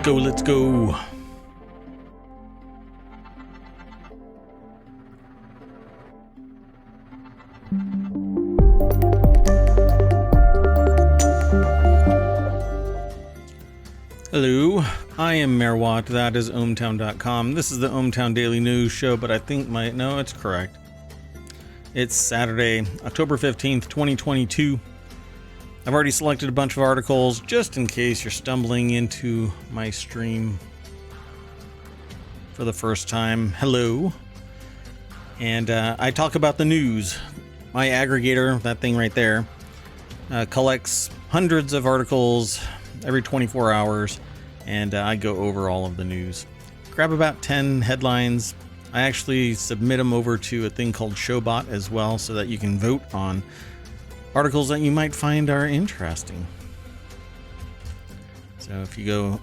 Let's go. Hello, I am Mayor Watt. That is ohmTown.com. This is the ohmTown Daily News Show, but I think no, it's correct. It's Saturday, October 15th, 2022. I've already selected a bunch of articles just in case you're stumbling into my stream for the first time. Hello. And I talk about the news. My aggregator, that thing right there, collects hundreds of articles every 24 hours, and I go over all of the news. Grab about 10 headlines. I actually submit them over to a thing called Showbot as well, so that you can vote on articles that you might find are interesting. So if you go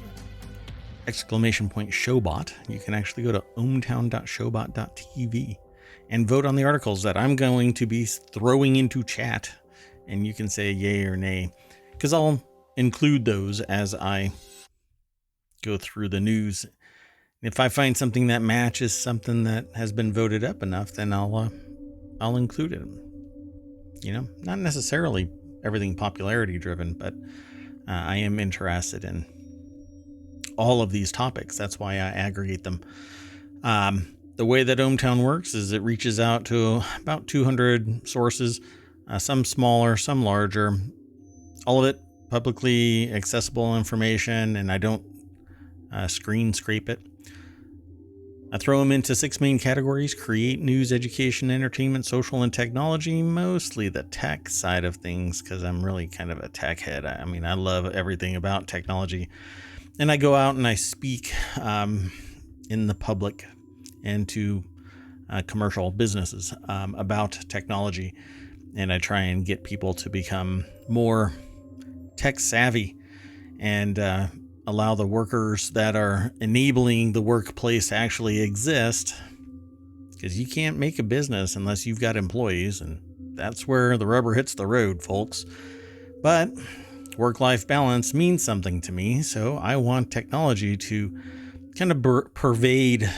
!Showbot, you can actually go to ohmTown.showbot.tv and vote on the articles that I'm going to be throwing into chat, and you can say yay or nay, because I'll include those as I go through the news. If I find something that matches something that has been voted up enough, then I'll include it. You know, not necessarily everything popularity driven, but I am interested in all of these topics. That's why I aggregate them. The way that ohmTown works is it reaches out to about 200 sources, some smaller, some larger, all of it publicly accessible information, and I don't screen scrape it. I throw them into 6 main categories: create, news, education, entertainment, social, and technology. Mostly the tech side of things, because I'm really kind of a tech head. I mean, I love everything about technology. And I go out and I speak in the public and to commercial businesses about technology. And I try and get people to become more tech savvy and allow the workers that are enabling the workplace to actually exist, because you can't make a business unless you've got employees, and that's where the rubber hits the road, folks. But work-life balance means something to me, so I want technology to kind of pervade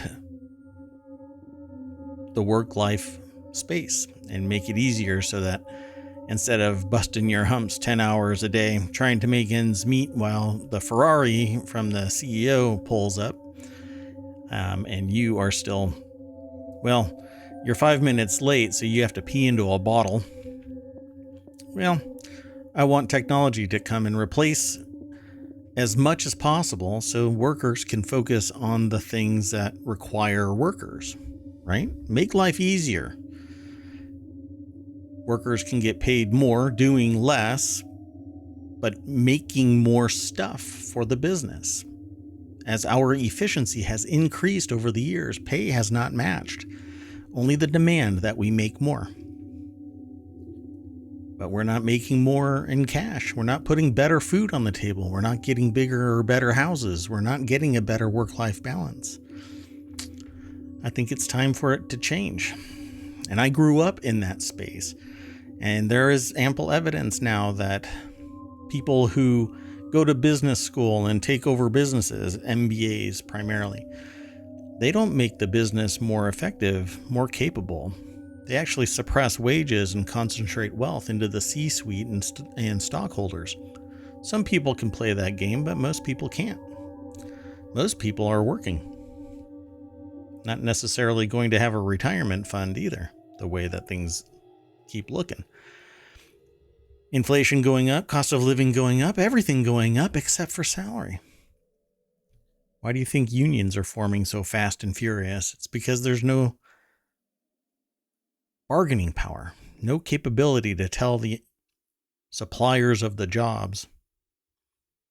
the work-life space and make it easier, so that instead of busting your humps 10 hours a day trying to make ends meet while the Ferrari from the CEO pulls up, and you are still, well, you're 5 minutes late, so you have to pee into a bottle. Well, I want technology to come and replace as much as possible so workers can focus on the things that require workers, right? Make life easier. Workers can get paid more doing less, but making more stuff for the business. As our efficiency has increased over the years, pay has not matched. Only the demand that we make more. But we're not making more in cash. We're not putting better food on the table. We're not getting bigger or better houses. We're not getting a better work-life balance. I think it's time for it to change. And I grew up in that space. And there is ample evidence now that people who go to business school and take over businesses, MBAs primarily, they don't make the business more effective, more capable. They actually suppress wages and concentrate wealth into the C-suite and stockholders. Some people can play that game, but most people can't. Most people are working. Not necessarily going to have a retirement fund either, the way that things keep looking. Inflation going up, cost of living going up, everything going up except for salary. Why do you think unions are forming so fast and furious? It's because there's no bargaining power, no capability to tell the suppliers of the jobs,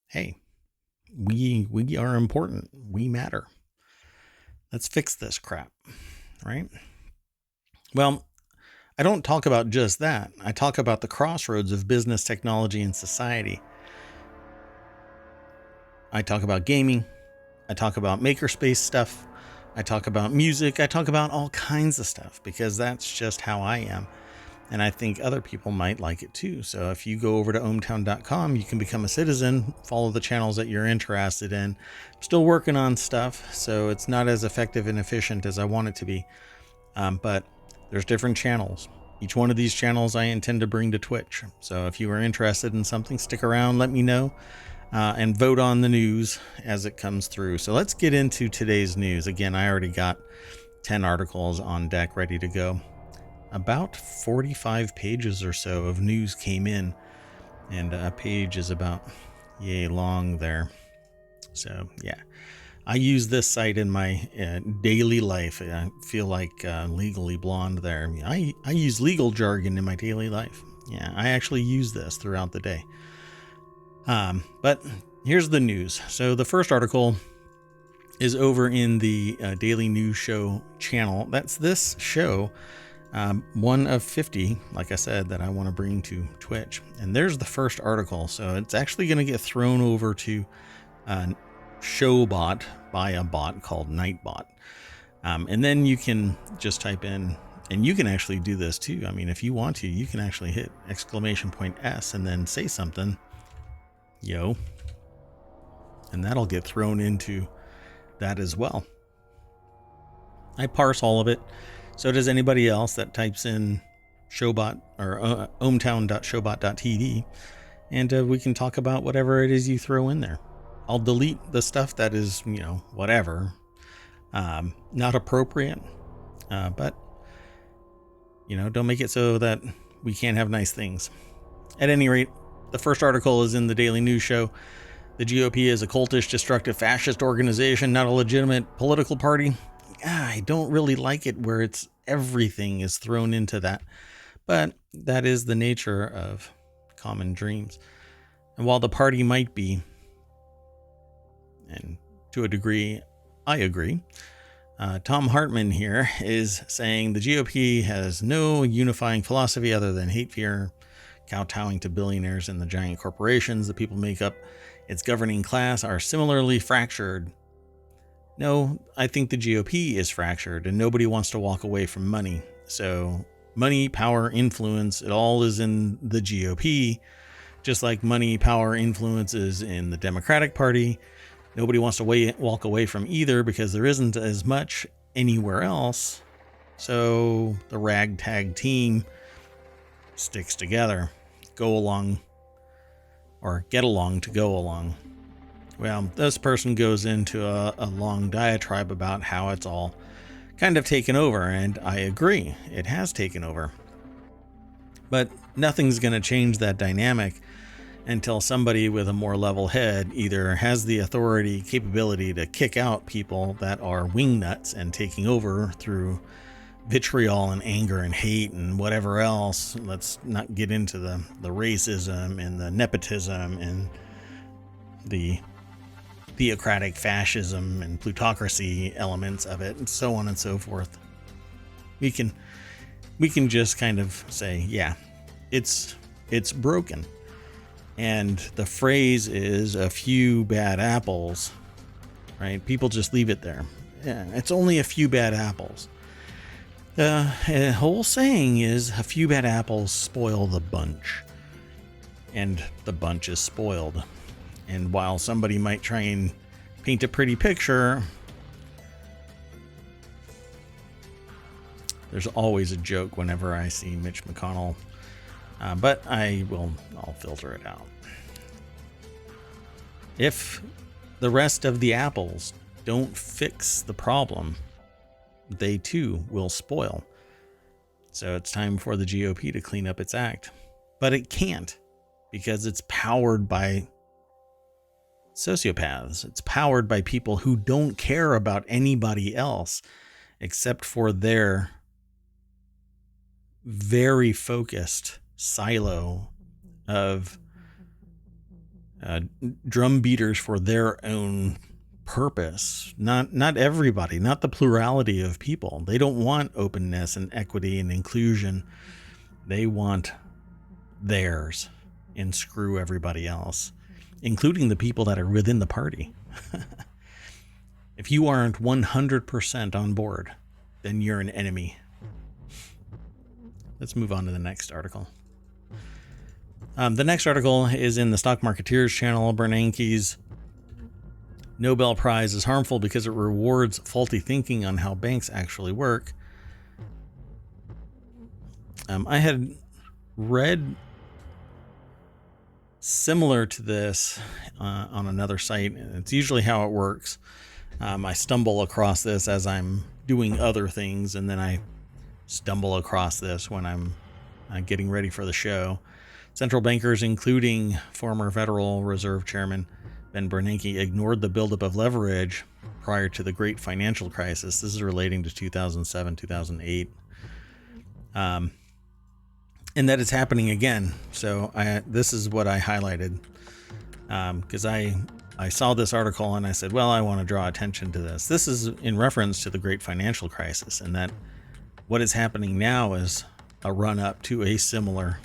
hey, we are important, we matter. Let's fix this crap, right? Well, I don't talk about just that. I talk about the crossroads of business, technology, and society. I talk about gaming. I talk about makerspace stuff. I talk about music. I talk about all kinds of stuff because that's just how I am. And I think other people might like it too. So if you go over to ohmTown.com, you can become a citizen, follow the channels that you're interested in. I'm still working on stuff, so it's not as effective and efficient as I want it to be. But there's different channels. Each one of these channels I intend to bring to Twitch. So if you are interested in something, stick around, let me know, and vote on the news as it comes through. So let's get into today's news. Again, I already got 10 articles on deck ready to go. About 45 pages or so of news came in, and a page is about yay long there. So yeah, I use this site in my daily life. I feel like Legally Blonde there. I use legal jargon in my daily life. Yeah, I actually use this throughout the day. But here's the news. So the first article is over in the Daily News Show channel. That's this show. One of 50, like I said, that I want to bring to Twitch. And there's the first article. So it's actually going to get thrown over to Showbot by a bot called Nightbot. And then you can just type in, and you can actually do this too. I mean, if you want to, you can actually hit !S and then say something, yo, and that'll get thrown into that as well. I parse all of it. So does anybody else that types in Showbot or ohmTown.showbot.tv, and we can talk about whatever it is you throw in there. I'll delete the stuff that is, whatever, not appropriate, but, don't make it so that we can't have nice things. At any rate, the first article is in the Daily News Show. The GOP is a cultish, destructive, fascist organization, not a legitimate political party. I don't really like it where everything is thrown into that, but that is the nature of common dreams. And while the party might be, and to a degree, I agree, Tom Hartman here is saying the GOP has no unifying philosophy other than hate, fear, kowtowing to billionaires and the giant corporations. The people make up its governing class are similarly fractured. No, I think the GOP is fractured and nobody wants to walk away from money. So money, power, influence, it all is in the GOP, just like money, power, influence is in the Democratic Party. Nobody wants to walk away from either because there isn't as much anywhere else. So the ragtag team sticks together. Go along, or get along to go along. Well, this person goes into a long diatribe about how it's all kind of taken over, and I agree, it has taken over. But nothing's going to change that dynamic until somebody with a more level head either has the authority, capability to kick out people that are wingnuts and taking over through vitriol and anger and hate and whatever else. Let's not get into the racism and the nepotism and the theocratic fascism and plutocracy elements of it, and so on and so forth. We can just kind of say, yeah, it's broken. And the phrase is a few bad apples, right? People just leave it there. Yeah, it's only a few bad apples. The whole saying is a few bad apples spoil the bunch, and the bunch is spoiled. And while somebody might try and paint a pretty picture, there's always a joke whenever I see Mitch McConnell, but I'll filter it out. If the rest of the apples don't fix the problem, they too will spoil. So it's time for the GOP to clean up its act. But it can't, because it's powered by sociopaths. It's powered by people who don't care about anybody else except for their very focused silo of drum beaters for their own purpose. Not everybody, not the plurality of people. They don't want openness and equity and inclusion. They want theirs and screw everybody else, including the people that are within the party. If you aren't 100% on board, then you're an enemy. Let's move on to the next article. The next article is in the Stock Marketeers channel. Bernanke's Nobel Prize is harmful because it rewards faulty thinking on how banks actually work. I had read similar to this on another site. It's usually how it works. I stumble across this as I'm doing other things, and then I stumble across this when I'm getting ready for the show. Central bankers, including former Federal Reserve Chairman Ben Bernanke, ignored the buildup of leverage prior to the great financial crisis. This is relating to 2007, 2008. And that it's happening again. So this is what I highlighted, because I saw this article and I said, well, I want to draw attention to this. This is in reference to the great financial crisis, and that what is happening now is a run up to a similar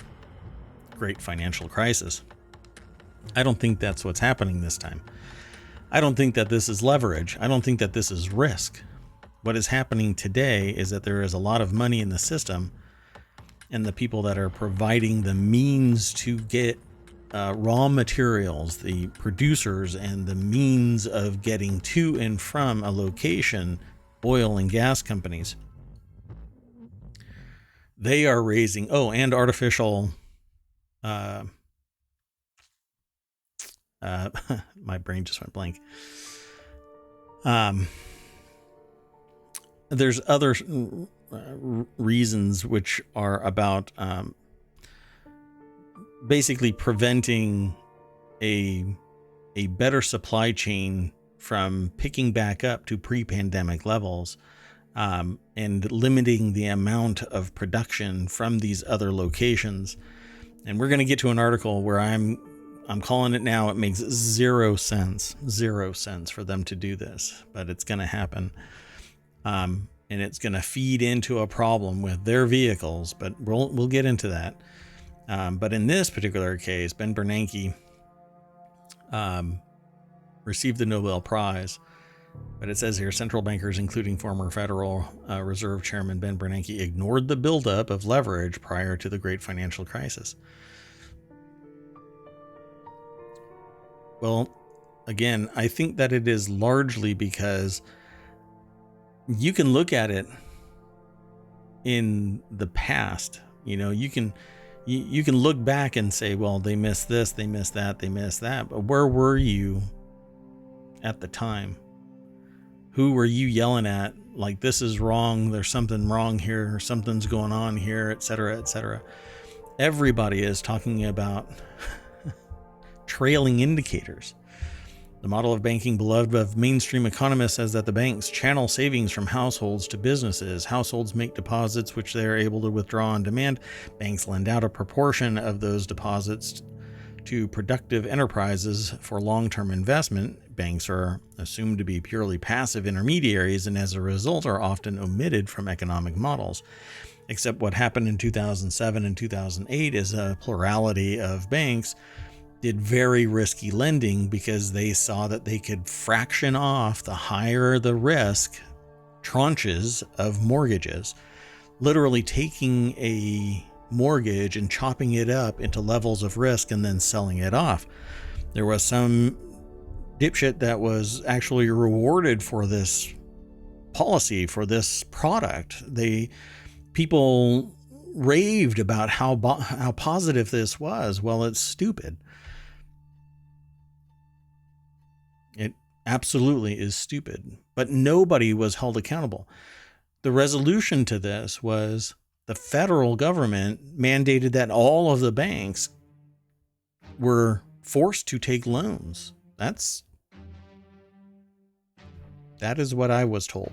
great financial crisis. I don't think that's what's happening this time. I don't think that this is leverage. I don't think that this is risk. What is happening today is that there is a lot of money in the system, and the people that are providing the means to get raw materials, the producers and the means of getting to and from a location, oil and gas companies, they are raising, and artificial, my brain just went blank. There's other reasons which are about basically preventing a better supply chain from picking back up to pre-pandemic levels, and limiting the amount of production from these other locations. And we're going to get to an article where I'm calling it now. It makes zero sense for them to do this, but it's going to happen. And it's going to feed into a problem with their vehicles, but we'll get into that. But in this particular case, Ben Bernanke received the Nobel Prize, but it says here, central bankers, including former Federal Reserve Chairman Ben Bernanke, ignored the buildup of leverage prior to the great financial crisis. Well, again, I think that it is largely because you can look at it in the past. You can look back and say, well, they missed this, they missed that, they missed that. But where were you at the time? Who were you yelling at? Like, this is wrong. There's something wrong here. Or something's going on here, et cetera, et cetera. Everybody is talking about trailing indicators. The model of banking beloved of mainstream economists says that the banks channel savings from households to businesses. Households make deposits which they are able to withdraw on demand. Banks lend out a proportion of those deposits to productive enterprises for long-term investment. Banks are assumed to be purely passive intermediaries, and as a result are often omitted from economic models. Except what happened in 2007 and 2008 is a plurality of banks did very risky lending because they saw that they could fraction off the higher the risk tranches of mortgages, literally taking a mortgage and chopping it up into levels of risk and then selling it off. There was some dipshit that was actually rewarded for this policy, for this product. People raved about how positive this was. Well, it's stupid. It absolutely is stupid, but nobody was held accountable. The resolution to this was the federal government mandated that all of the banks were forced to take loans. That is what I was told.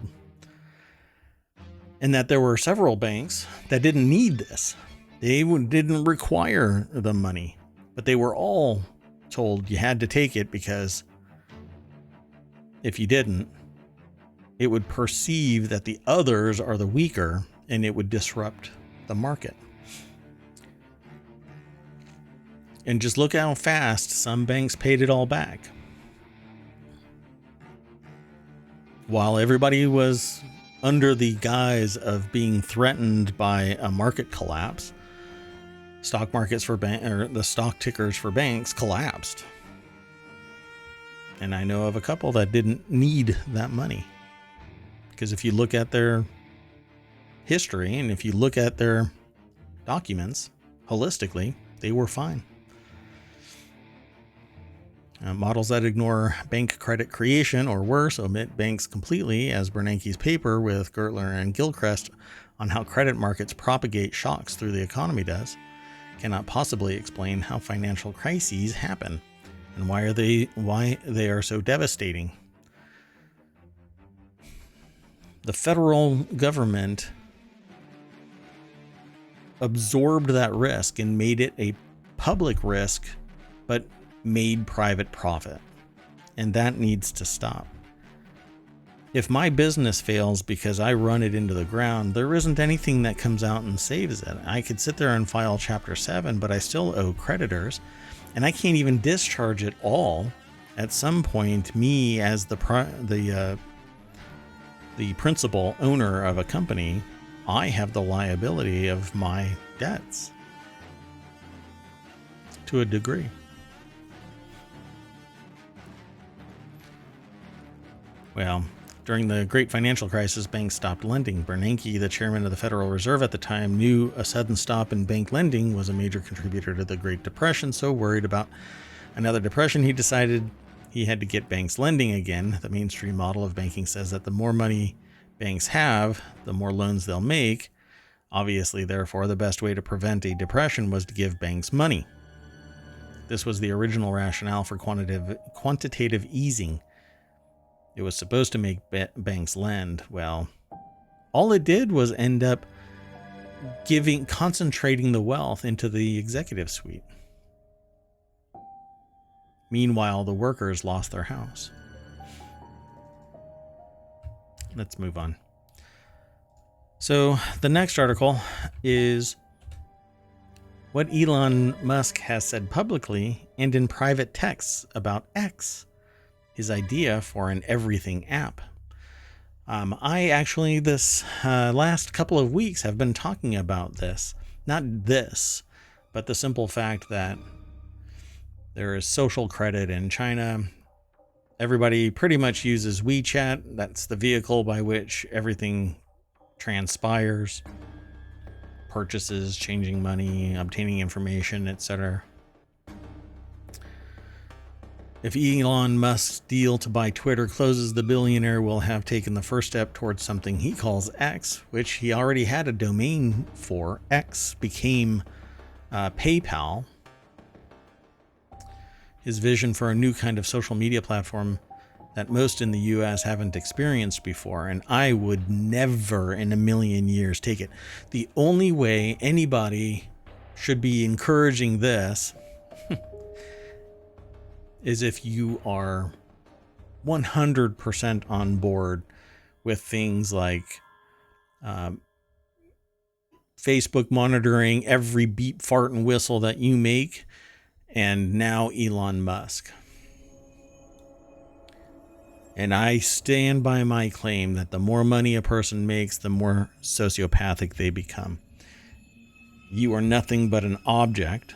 And that there were several banks that didn't need this. They didn't require the money, but they were all told you had to take it because if you didn't, it would perceive that the others are the weaker, and it would disrupt the market. And just look how fast some banks paid it all back. While everybody was under the guise of being threatened by a market collapse, stock markets for the stock tickers for banks collapsed. And I know of a couple that didn't need that money. Because if you look at their history and if you look at their documents holistically, they were fine. Models that ignore bank credit creation, or worse, omit banks completely, as Bernanke's paper with Gertler and Gilchrist on how credit markets propagate shocks through the economy does, cannot possibly explain how financial crises happen and why they are so devastating. The federal government absorbed that risk and made it a public risk, but made private profit. And that needs to stop. If my business fails because I run it into the ground, there isn't anything that comes out and saves it. I could sit there and file Chapter 7, but I still owe creditors, and I can't even discharge it all. At some point, me as the principal owner of a company, I have the liability of my debts to a degree. Well, during the great financial crisis, banks stopped lending. Bernanke, the chairman of the Federal Reserve at the time, knew a sudden stop in bank lending was a major contributor to the Great Depression. So worried about another depression, he decided he had to get banks lending again. The mainstream model of banking says that the more money banks have, the more loans they'll make. Obviously, therefore, the best way to prevent a depression was to give banks money. This was the original rationale for quantitative easing. It was supposed to make banks lend. Well, all it did was end up concentrating the wealth into the executive suite. Meanwhile, the workers lost their house. Let's move on. So the next article is what Elon Musk has said publicly and in private texts about X, his idea for an everything app. I actually, this last couple of weeks, have been talking about this. Not this, but the simple fact that there is social credit in China. Everybody pretty much uses WeChat. That's the vehicle by which everything transpires. Purchases, changing money, obtaining information, etc. If Elon Musk's deal to buy Twitter closes, the billionaire will have taken the first step towards something he calls X, which he already had a domain for. X became PayPal. His vision for a new kind of social media platform that most in the US haven't experienced before, and I would never in a million years take it. The only way anybody should be encouraging this is if you are 100% on board with things like Facebook monitoring every beep, fart, and whistle that you make, and now Elon Musk. And I stand by my claim that the more money a person makes, the more sociopathic they become. You are nothing but an object,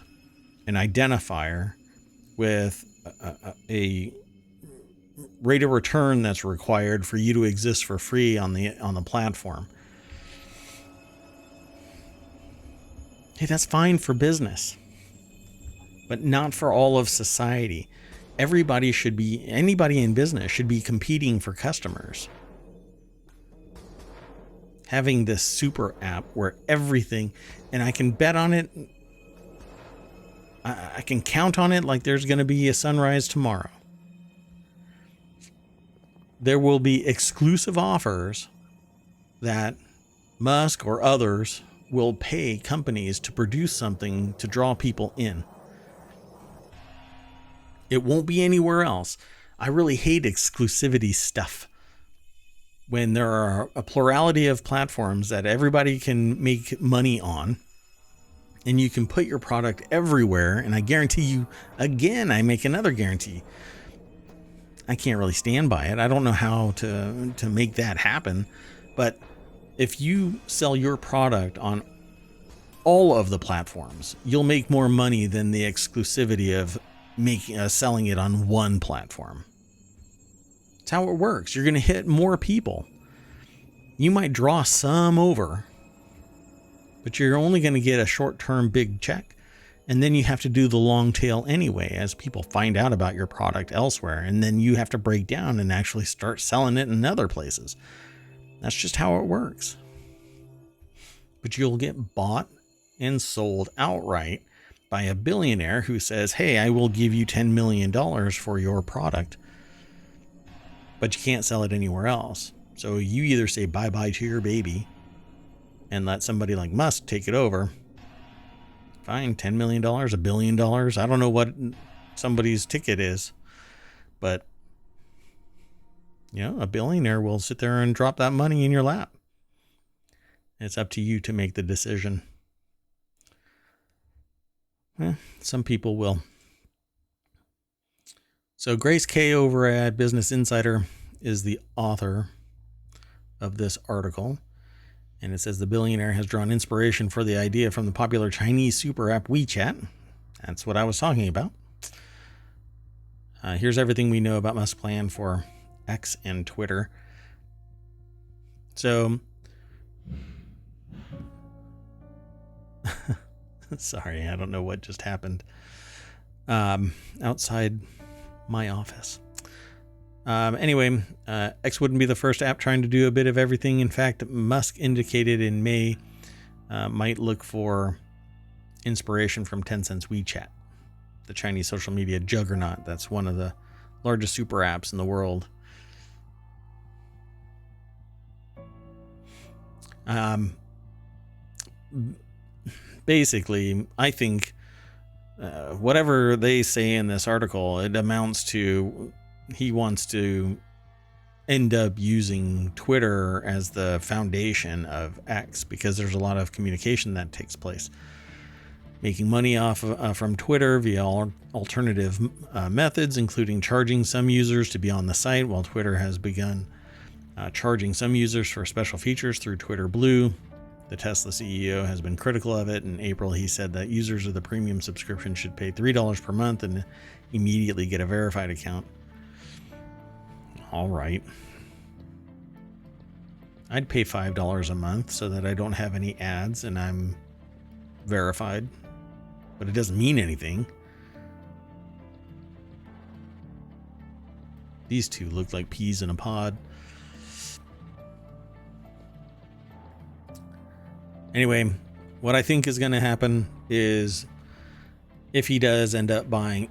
an identifier with a rate of return that's required for you to exist for free on the platform. Hey, that's fine for business, but not for all of society. Anybody in business should be competing for customers. Having this super app where everything, and I can bet on it, I can count on it like there's going to be a sunrise tomorrow. There will be exclusive offers that Musk or others will pay companies to produce something to draw people in. It won't be anywhere else. I really hate exclusivity stuff. When there are a plurality of platforms that everybody can make money on, and you can put your product everywhere, and I guarantee you, again, I make another guarantee. I can't really stand by it. I don't know how to make that happen. But if you sell your product on all of the platforms, you'll make more money than the exclusivity of selling it on one platform. That's how it works. You're going to hit more people. You might draw some over, but you're only going to get a short-term big check. And then you have to do the long tail anyway, as people find out about your product elsewhere. And then you have to break down and actually start selling it in other places. That's just how it works. But you'll get bought and sold outright by a billionaire who says, hey, I will give you $10 million for your product. But you can't sell it anywhere else. So you either say bye-bye to your baby and let somebody like Musk take it over. Fine, $10 million, $1 billion. I don't know what somebody's ticket is, but a billionaire will sit there and drop that money in your lap. It's up to you to make the decision. Some people will. So Grace K over at Business Insider is the author of this article. And it says the billionaire has drawn inspiration for the idea from the popular Chinese super app WeChat. That's what I was talking about. Here's everything we know about Musk's plan for X and Twitter. So, sorry, I don't know what just happened outside my office. Anyway, X wouldn't be the first app trying to do a bit of everything. In fact, Musk indicated in May might look for inspiration from Tencent's WeChat, the Chinese social media juggernaut. That's one of the largest super apps in the world. Basically, I think whatever they say in this article, it amounts to he wants to end up using Twitter as the foundation of X, because there's a lot of communication that takes place. Making money off from Twitter via alternative methods, including charging some users to be on the site, while Twitter has begun charging some users for special features through Twitter Blue. The Tesla CEO has been critical of it. In April, he said that users of the premium subscription should pay $3 per month and immediately get a verified account. All right. I'd pay $5 a month so that I don't have any ads and I'm verified, but it doesn't mean anything. These two look like peas in a pod. Anyway, what I think is going to happen is if he does end up buying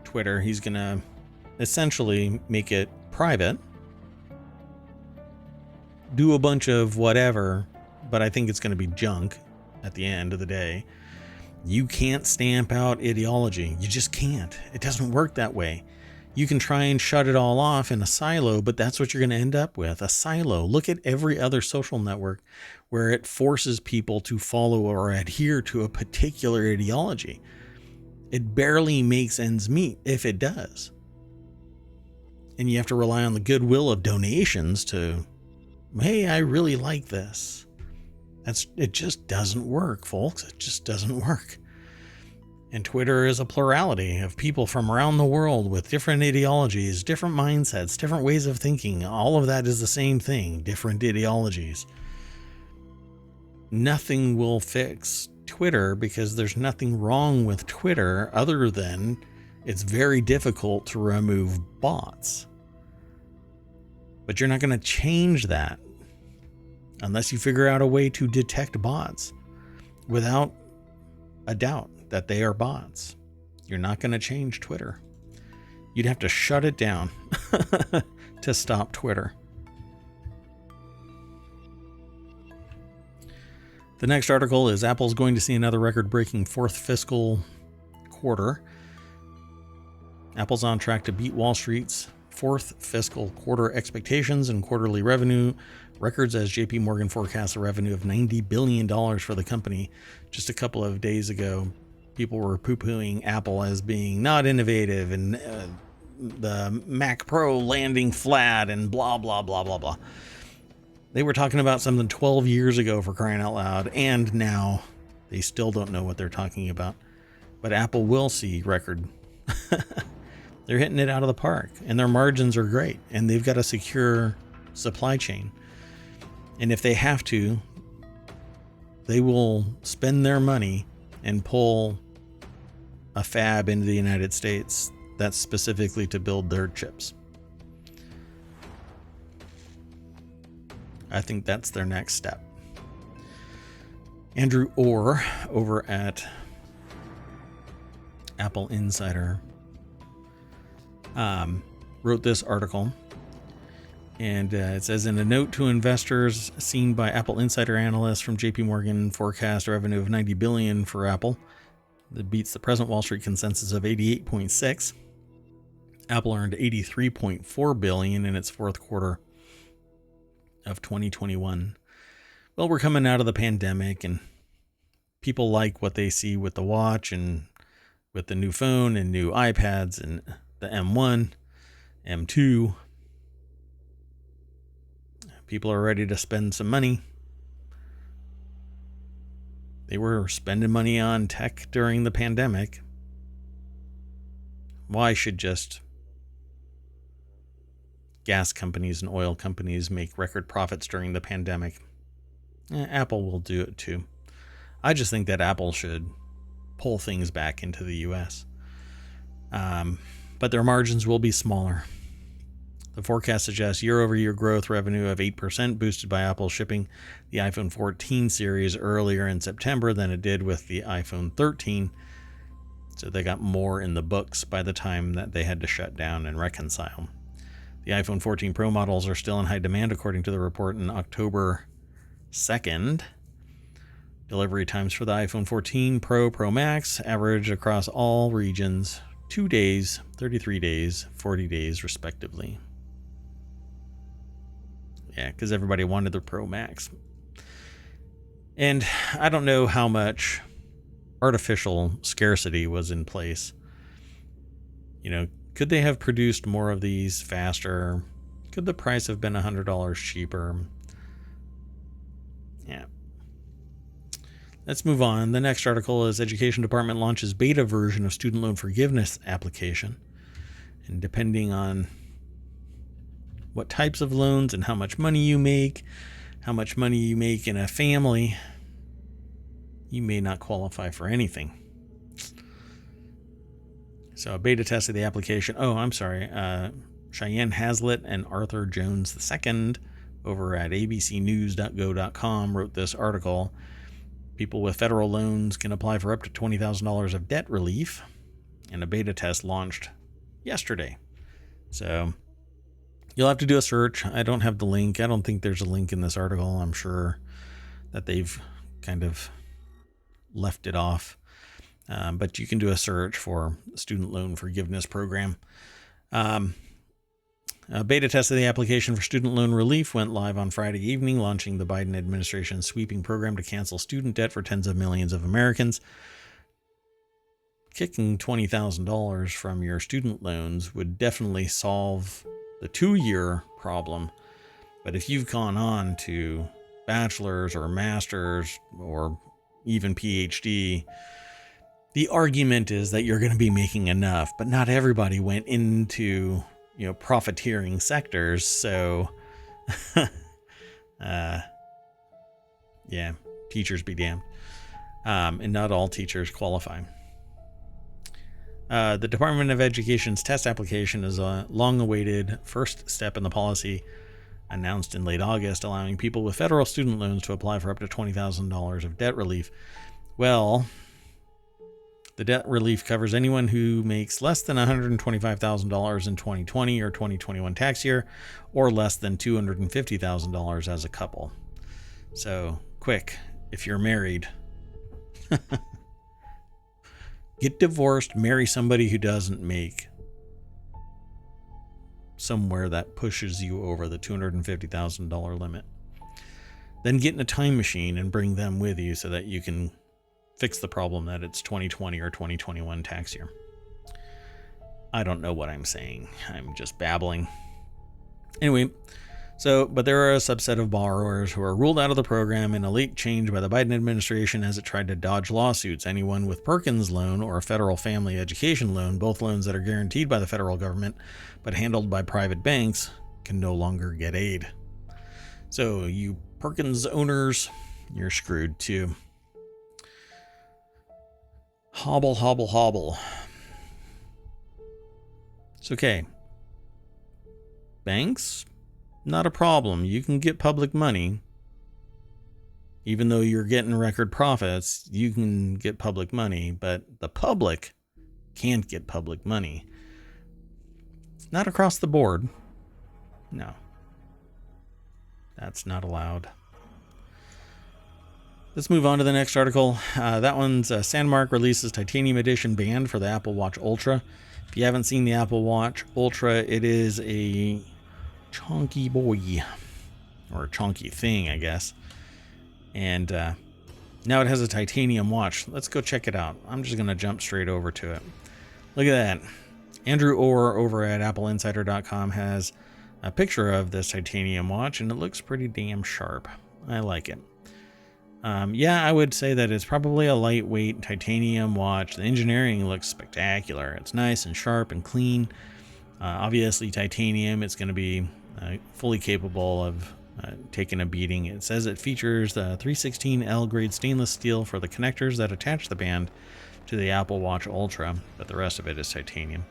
Twitter, he's going to essentially make it private, do a bunch of whatever, but I think it's going to be junk at the end of the day. You can't stamp out ideology. You just can't. It doesn't work that way. You can try and shut it all off in a silo, but that's what you're going to end up with, a silo. Look at every other social network where it forces people to follow or adhere to a particular ideology. It barely makes ends meet if it does. And you have to rely on the goodwill of donations to, hey, I really like this. It just doesn't work, folks. It just doesn't work. And Twitter is a plurality of people from around the world with different ideologies, different mindsets, different ways of thinking. All of that is the same thing, different ideologies. Nothing will fix Twitter because there's nothing wrong with Twitter other than it's very difficult to remove bots. But you're not going to change that unless you figure out a way to detect bots without a doubt that they are bots. You're not going to change Twitter. You'd have to shut it down to stop Twitter. The next article is Apple's going to see another record-breaking fourth fiscal quarter. Apple's on track to beat Wall Street's fourth fiscal quarter expectations and quarterly revenue records as JP Morgan forecasts a revenue of $90 billion for the company. Just a couple of days ago, people were poo-pooing Apple as being not innovative and the Mac Pro landing flat and blah, blah, blah, blah, blah. They were talking about something 12 years ago, for crying out loud, and now they still don't know what they're talking about. But Apple will see record. They're hitting it out of the park, and their margins are great, and they've got a secure supply chain. And if they have to, they will spend their money and pull a fab into the United States that's specifically to build their chips. I think that's their next step. Andrew Orr over at Apple Insider wrote this article, and it says, in a note to investors seen by Apple Insider analysts from JP Morgan, forecast revenue of $90 billion for Apple. That beats the present Wall Street consensus of 88.6. Apple earned $83.4 billion in its fourth quarter of 2021. Well, we're coming out of the pandemic, and people like what they see with the watch and with the new phone and new iPads and the M1, M2. People are ready to spend some money. They were spending money on tech during the pandemic. Why should just gas companies and oil companies make record profits during the pandemic? Apple will do it too. I just think that Apple should pull things back into the US. But their margins will be smaller. The forecast suggests year-over-year growth revenue of 8%, boosted by Apple shipping the iPhone 14 series earlier in September than it did with the iPhone 13. So they got more in the books by the time that they had to shut down and reconcile. The iPhone 14 Pro models are still in high demand, according to the report in October 2nd. Delivery times for the iPhone 14 Pro, Pro Max average across all regions 2 days, 33 days, 40 days, respectively. Yeah, because everybody wanted the Pro Max. And I don't know how much artificial scarcity was in place. You know, could they have produced more of these faster? Could the price have been $100 cheaper? Yeah. Let's move on. The next article is Education Department launches beta version of student loan forgiveness application. And depending on what types of loans and how much money you make in a family, you may not qualify for anything. So a beta test of the application. Cheyenne Hazlitt and Arthur Jones II over at abcnews.go.com wrote this article. People with federal loans can apply for up to $20,000 of debt relief, and a beta test launched yesterday. So you'll have to do a search. I don't have the link. I don't think there's a link in this article. I'm sure that they've kind of left it off. But you can do a search for student loan forgiveness program. A beta test of the application for student loan relief went live on Friday evening, launching the Biden administration's sweeping program to cancel student debt for tens of millions of Americans. Kicking $20,000 from your student loans would definitely solve the 2-year problem. But if you've gone on to bachelor's or master's or even PhD, the argument is that you're going to be making enough, but not everybody went into, profiteering sectors. So, teachers be damned. And not all teachers qualify. The Department of Education's test application is a long-awaited first step in the policy announced in late August, allowing people with federal student loans to apply for up to $20,000 of debt relief. Well, the debt relief covers anyone who makes less than $125,000 in 2020 or 2021 tax year, or less than $250,000 as a couple. So, quick, if you're married, get divorced, marry somebody who doesn't make somewhere that pushes you over the $250,000 limit. Then get in a time machine and bring them with you so that you can fix the problem that it's 2020 or 2021 tax year. I don't know what I'm saying. I'm just babbling. Anyway, but there are a subset of borrowers who are ruled out of the program in a late change by the Biden administration as it tried to dodge lawsuits. Anyone with Perkins loan or a federal family education loan, both loans that are guaranteed by the federal government but handled by private banks, can no longer get aid. So you Perkins owners, you're screwed too. Hobble, hobble, hobble. It's okay. Banks, not a problem. You can get public money. Even though you're getting record profits, you can get public money, but the public can't get public money. Not across the board. No. That's not allowed. Let's move on to the next article. That one's Sandmark releases Titanium Edition band for the Apple Watch Ultra. If you haven't seen the Apple Watch Ultra, it is a chonky boy, or a chonky thing, I guess. And now it has a titanium watch. Let's go check it out. I'm just going to jump straight over to it. Look at that. Andrew Orr over at appleinsider.com has a picture of this titanium watch, and it looks pretty damn sharp. I like it. Yeah, I would say that it's probably a lightweight titanium watch. The engineering looks spectacular. It's nice and sharp and clean. Obviously titanium, it's going to be fully capable of taking a beating. It says it features the 316L grade stainless steel for the connectors that attach the band to the Apple Watch Ultra, but the rest of it is titanium.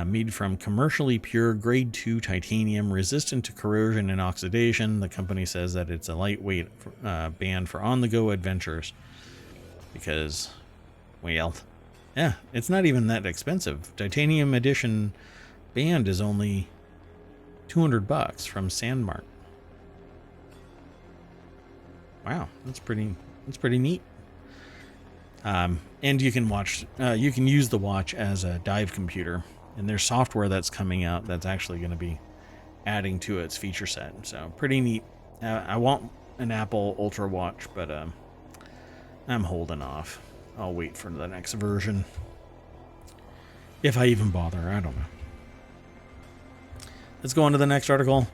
Made from commercially pure grade 2 titanium, resistant to corrosion and oxidation. The company says that it's a lightweight band for on-the-go adventures because, well, yeah, it's not even that expensive. Titanium Edition band is only $200 from Sandmark. Wow, that's pretty neat. And you can use the watch as a dive computer. And there's software that's coming out that's actually going to be adding to its feature set. So pretty neat. I want an Apple Ultra watch, but I'm holding off. I'll wait for the next version. If I even bother, I don't know. Let's go on to the next article.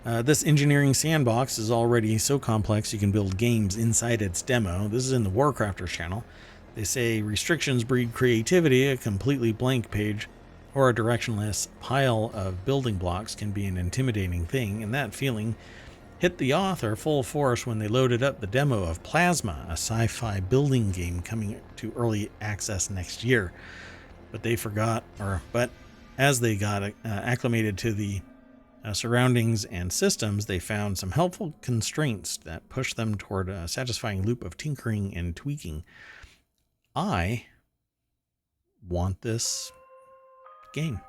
This engineering sandbox is already so complex you can build games inside its demo. This is in the Warcrafters channel. They say restrictions breed creativity. A completely blank page or a directionless pile of building blocks can be an intimidating thing, and that feeling hit the author full force when they loaded up the demo of Plasma, a sci-fi building game coming to early access next year. But as they got acclimated to the surroundings and systems, they found some helpful constraints that pushed them toward a satisfying loop of tinkering and tweaking. I want this game.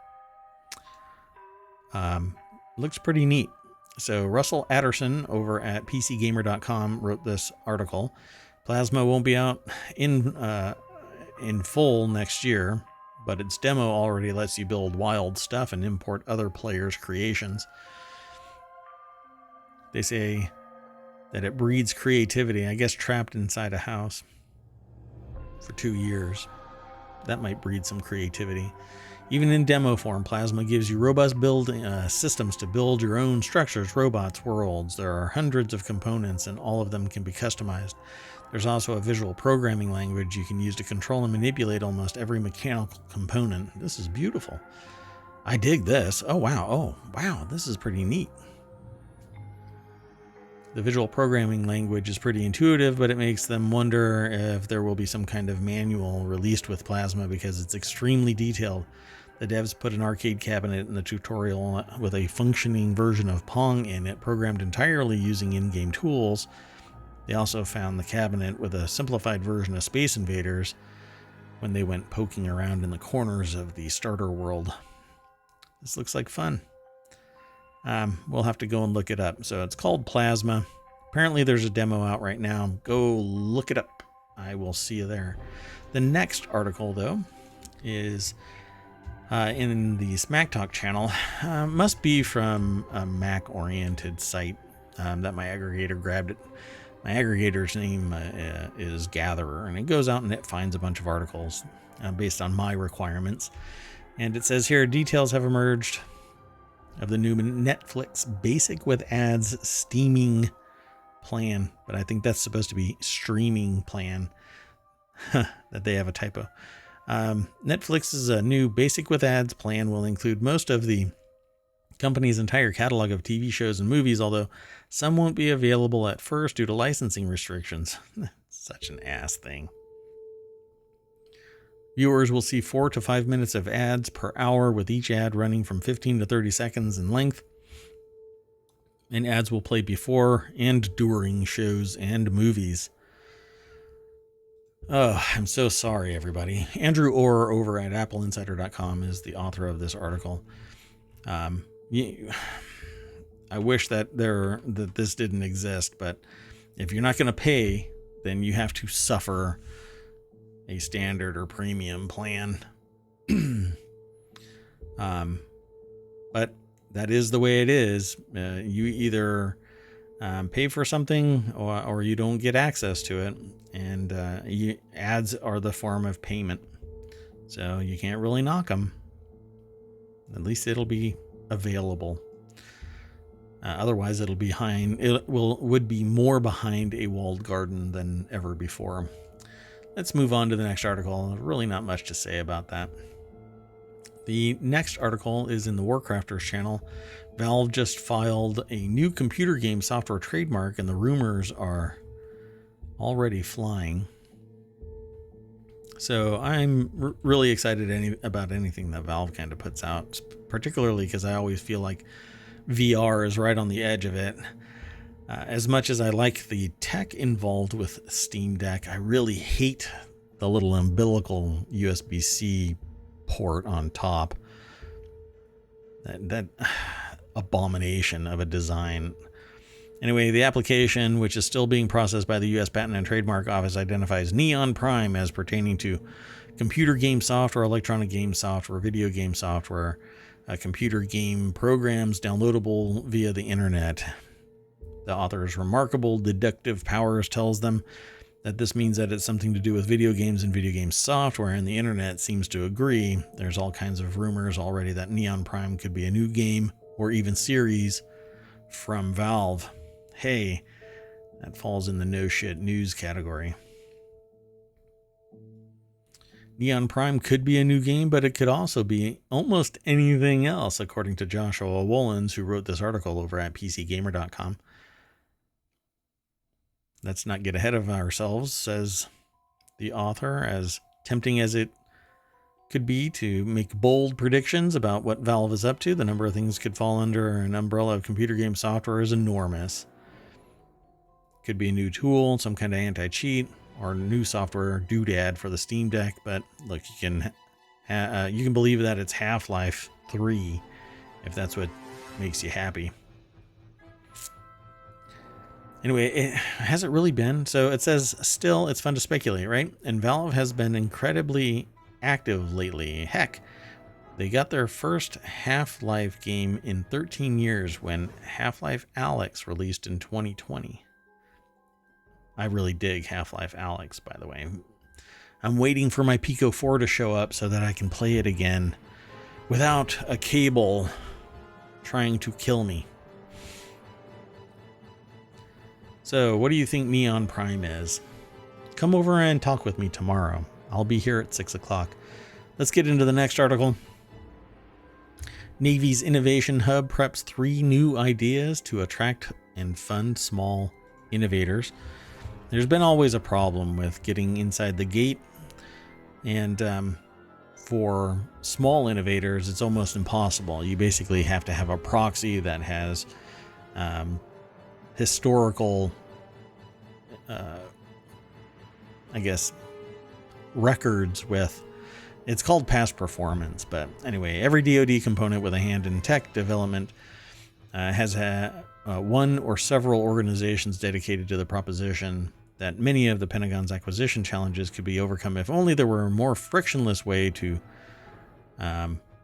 Looks pretty neat. So Russell Adderson over at PCGamer.com wrote this article. Plasma won't be out in full next year, but its demo already lets you build wild stuff and import other players' creations. They say that it breeds creativity, I guess trapped inside a house for 2 years. That might breed some creativity. Even in demo form, Plasma gives you robust building systems to build your own structures, robots, worlds. There are hundreds of components, and all of them can be customized. There's also a visual programming language you can use to control and manipulate almost every mechanical component. This is beautiful. I dig this. Oh, wow. This is pretty neat. The visual programming language is pretty intuitive, but it makes them wonder if there will be some kind of manual released with Plasma because it's extremely detailed. The devs put an arcade cabinet in the tutorial with a functioning version of Pong in it, programmed entirely using in-game tools. They also found the cabinet with a simplified version of Space Invaders when they went poking around in the corners of the starter world. This looks like fun. We'll have to go and look it up. So it's called Plasma. Apparently there's a demo out right now. Go look it up. I will see you there. The next article, though, is in the Smack Talk channel. Must be from a Mac-oriented site that my aggregator grabbed it. My aggregator's name is Gatherer, and it goes out and it finds a bunch of articles based on my requirements. And it says here, details have emerged of the new Netflix Basic with Ads steaming plan. But I think that's supposed to be streaming plan. That they have a typo. Netflix's new Basic with Ads plan will include most of the company's entire catalog of TV shows and movies, although some won't be available at first due to licensing restrictions. Such an ass thing. Viewers will see 4 to 5 minutes of ads per hour, with each ad running from 15 to 30 seconds in length. And ads will play before and during shows and movies. Oh, I'm so sorry, everybody. Andrew Orr over at appleinsider.com is the author of this article. I wish that this didn't exist, but if you're not going to pay, then you have to suffer a standard or premium plan. But that is the way it is. You either pay for something or you don't get access to it. And ads are the form of payment. So you can't really knock them. At least it'll be available. Otherwise, would be more behind a walled garden than ever before. Let's move on to the next article. There's really not much to say about that. The next article is in the Warcrafters channel. Valve just filed a new computer game software trademark, and the rumors are already flying. So I'm really excited about anything that Valve kind of puts out, particularly because I always feel like VR is right on the edge of it. As much as I like the tech involved with Steam Deck, I really hate the little umbilical USB-C port on top. That abomination of a design. Anyway, the application, which is still being processed by the U.S. Patent and Trademark Office, identifies Neon Prime as pertaining to computer game software, electronic game software, video game software, computer game programs downloadable via the internet. The author's remarkable deductive powers tells them that this means that it's something to do with video games and video game software, and the internet seems to agree. There's all kinds of rumors already that Neon Prime could be a new game or even series from Valve. Hey, that falls in the no shit news category. Neon Prime could be a new game, but it could also be almost anything else, according to Joshua Wollens, who wrote this article over at PCGamer.com. Let's not get ahead of ourselves, says the author, as tempting as it could be to make bold predictions about what Valve is up to. The number of things could fall under an umbrella of computer game software is enormous. Could be a new tool, some kind of anti-cheat, or new software doodad for the Steam Deck. But look, you can believe that it's Half-Life 3 if that's what makes you happy. Anyway, it hasn't really been. So it says, still, it's fun to speculate, right? And Valve has been incredibly active lately. Heck, they got their first Half-Life game in 13 years when Half-Life Alyx released in 2020. I really dig Half-Life Alyx, by the way. I'm waiting for my Pico 4 to show up so that I can play it again without a cable trying to kill me. So, what do you think Neon Prime is? Come over and talk with me tomorrow. I'll be here at 6 o'clock. Let's get into the next article. Navy's Innovation Hub preps 3 new ideas to attract and fund small innovators. There's been always a problem with getting inside the gate, and for small innovators, it's almost impossible. You basically have to have a proxy that has historical, records with, it's called past performance. But anyway, every DoD component with a hand in tech development has one or several organizations dedicated to the proposition that many of the Pentagon's acquisition challenges could be overcome if only there were a more frictionless way to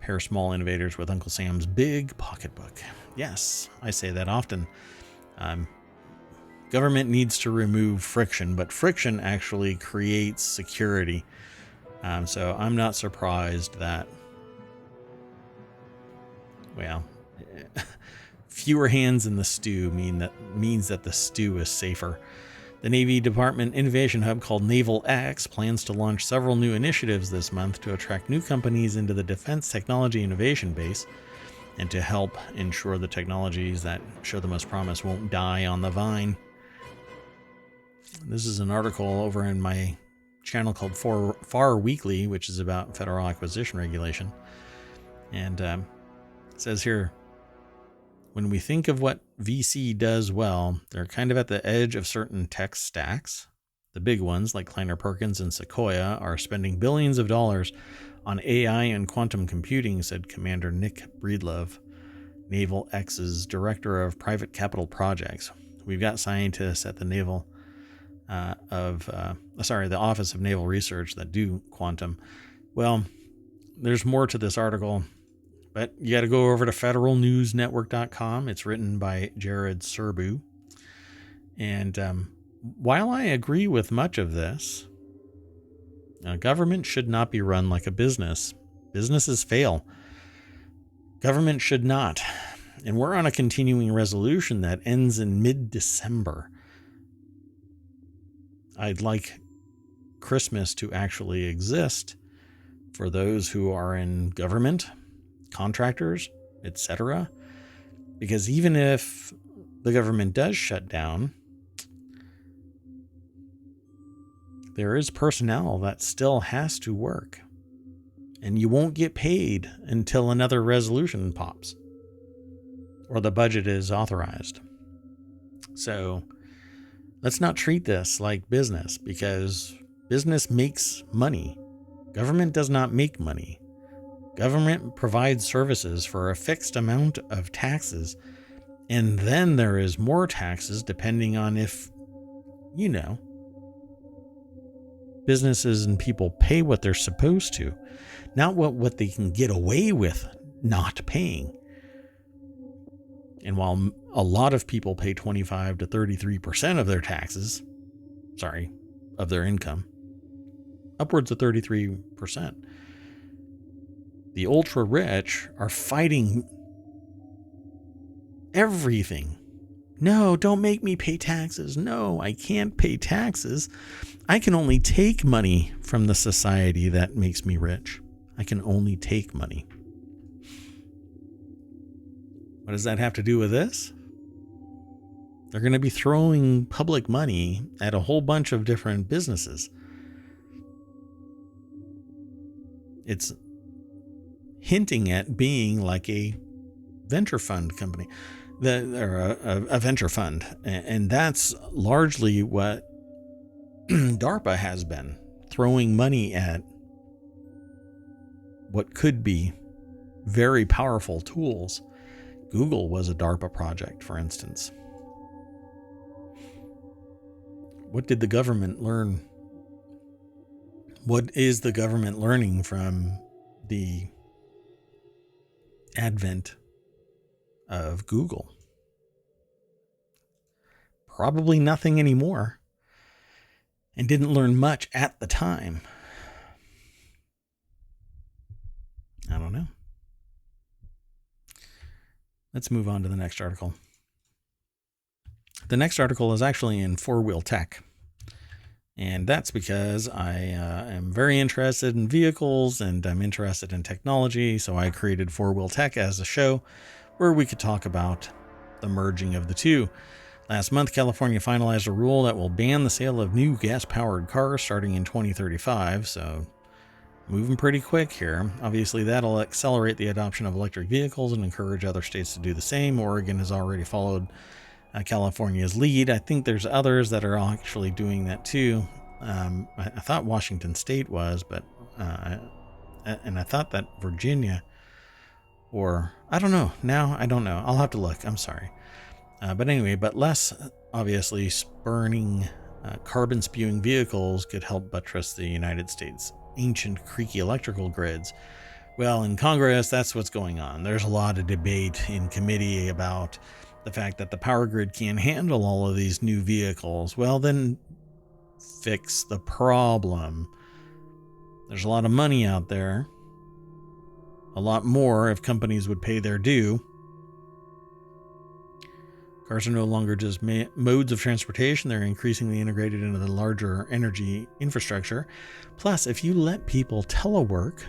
Pair small innovators with Uncle Sam's big pocketbook. Yes, I say that often. Government needs to remove friction, but friction actually creates security. So I'm not surprised that, well, fewer hands in the stew means that the stew is safer. The Navy Department Innovation Hub, called Naval X, plans to launch several new initiatives this month to attract new companies into the Defense Technology Innovation Base and to help ensure the technologies that show the most promise won't die on the vine. This is an article over in my channel called FAR Weekly, which is about federal acquisition regulation. And it says here, when we think of what VC does well, they're kind of at the edge of certain tech stacks. The big ones, like Kleiner Perkins and Sequoia, are spending billions of dollars on AI and quantum computing, said Commander Nick Breedlove, Naval X's Director of Private Capital Projects. We've got scientists at the the Office of Naval Research that do quantum. Well, there's more to this article, but you got to go over to federalnewsnetwork.com. It's written by Jared Serbu. And while I agree with much of this, government should not be run like a business. Businesses fail. Government should not. And we're on a continuing resolution that ends in mid-December. I'd like Christmas to actually exist for those who are in government, contractors, etc. Because even if the government does shut down, there is personnel that still has to work. And you won't get paid until another resolution pops or the budget is authorized. So let's not treat this like business, because business makes money. Government does not make money. Government provides services for a fixed amount of taxes, and then there is more taxes depending on if, businesses and people pay what they're supposed to, not what they can get away with not paying. And while a lot of people pay 25 to 33% of their taxes, of their income, upwards of 33%, the ultra rich are fighting everything. No, don't make me pay taxes. No, I can't pay taxes. I can only take money from the society that makes me rich. I can only take money. What does that have to do with this? They're going to be throwing public money at a whole bunch of different businesses. It's hinting at being like a venture fund company, or a venture fund. And that's largely what DARPA has been, throwing money at what could be very powerful tools. Google was a DARPA project, for instance. What did the government learn? What is the government learning from the advent of Google? Probably nothing anymore, and didn't learn much at the time. I don't know. Let's move on to the next article. The next article is actually in four-wheel tech. And that's because I am very interested in vehicles and I'm interested in technology. So I created Four-Wheel Tech as a show where we could talk about the merging of the two. Last month, California finalized a rule that will ban the sale of new gas-powered cars starting in 2035. So moving pretty quick here. Obviously, that'll accelerate the adoption of electric vehicles and encourage other states to do the same. Oregon has already followed California's lead. I think there's others that are actually doing that too. I thought Washington State was, but and I thought that Virginia, or I don't know. Now I don't know. I'll have to look. I'm sorry. But anyway, but less obviously burning carbon spewing vehicles could help buttress the United States' ancient creaky electrical grids, Well, in Congress, that's what's going on. There's a lot of debate in committee about the fact that the power grid can't handle all of these new vehicles. Well, then fix the problem. There's a lot of money out there. A lot more if companies would pay their due. Cars are no longer just modes of transportation. They're increasingly integrated into the larger energy infrastructure. Plus, if you let people telework,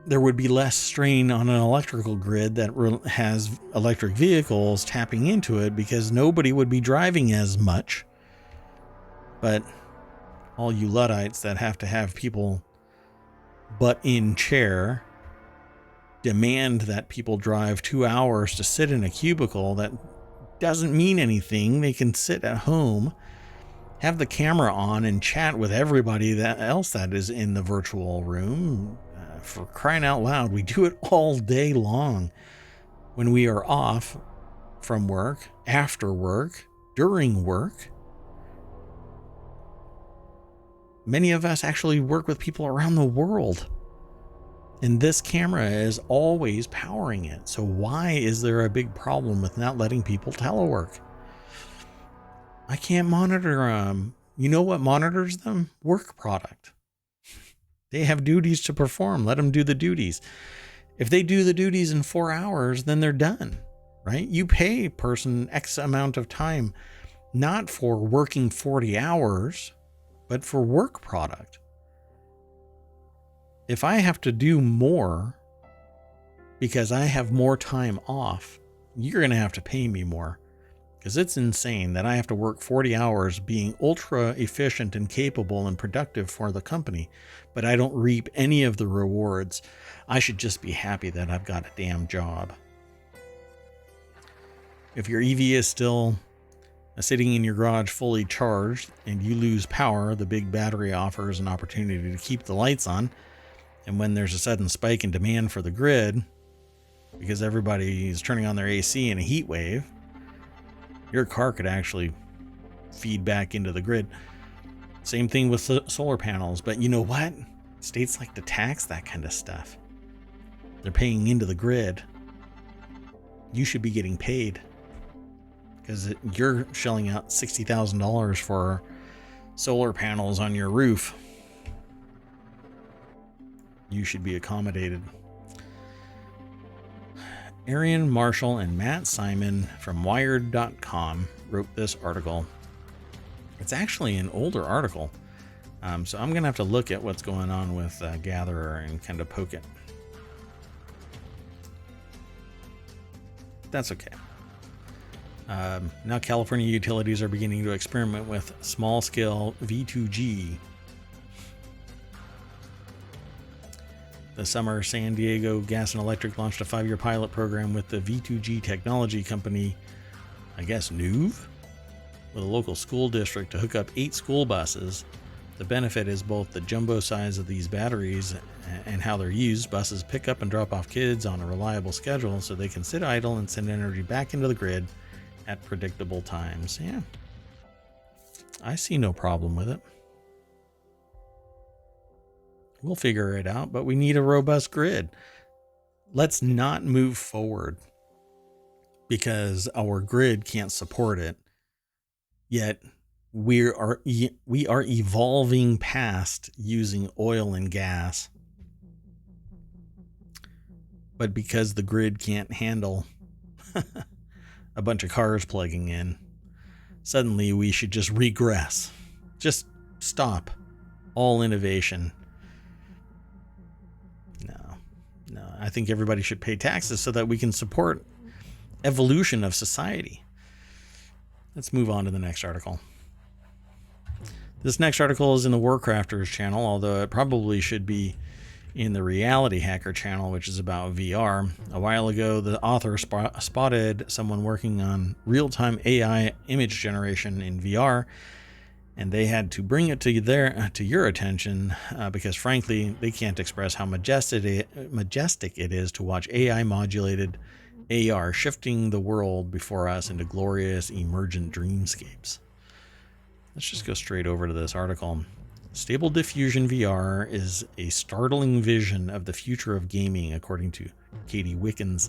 there would be less strain on an electrical grid that has electric vehicles tapping into it because nobody would be driving as much. But all you Luddites that have to have people butt in chair demand that people drive 2 hours to sit in a cubicle that doesn't mean anything. They can sit at home, have the camera on, and chat with everybody else that is in the virtual room. For crying out loud, we do it all day long when we are off from work, after work, during work. Many of us actually work with people around the world. And this camera is always powering it. So why is there a big problem with not letting people telework? I can't monitor them. You know what monitors them? Work product. They have duties to perform. Let them do the duties. If they do the duties in 4 hours, then they're done, right? You pay a person X amount of time, not for working 40 hours, but for work product. If I have to do more because I have more time off, you're going to have to pay me more, because it's insane that I have to work 40 hours being ultra efficient and capable and productive for the company, but I don't reap any of the rewards. I should just be happy that I've got a damn job. If your EV is still sitting in your garage fully charged and you lose power, the big battery offers an opportunity to keep the lights on. And when there's a sudden spike in demand for the grid, because everybody is turning on their AC in a heat wave, your car could actually feed back into the grid. Same thing with solar panels. But you know what? States like to tax that kind of stuff. They're paying into the grid. You should be getting paid, because you're shelling out $60,000 for solar panels on your roof. You should be accommodated. Arian Marshall and Matt Simon from Wired.com wrote this article. It's actually an older article, so I'm going to have to look at what's going on with Gatherer and kind of poke it. That's okay. Now California utilities are beginning to experiment with small-scale V2G. This summer, San Diego Gas and Electric launched a 5-year pilot program with the V2G technology company, I guess Nuve, with a local school district to hook up 8 school buses. The benefit is both the jumbo size of these batteries and how they're used. Buses pick up and drop off kids on a reliable schedule so they can sit idle and send energy back into the grid at predictable times. Yeah, I see no problem with it. We'll figure it out, but we need a robust grid. Let's not move forward because our grid can't support it. Yet we are evolving past using oil and gas. But because the grid can't handle a bunch of cars plugging in, suddenly we should just regress. Just stop all innovation. No, I think everybody should pay taxes so that we can support evolution of society. Let's move on to the next article. This next article is in the Warcrafters channel, although it probably should be in the Reality Hacker channel, which is about VR. A while ago, the author spotted someone working on real-time AI image generation in VR, and they had to bring it to your attention because, frankly, they can't express how majestic it is to watch AI modulated AR shifting the world before us into glorious emergent dreamscapes. Let's just go straight over to this article. Stable Diffusion VR is a startling vision of the future of gaming, according to Katie Wickens,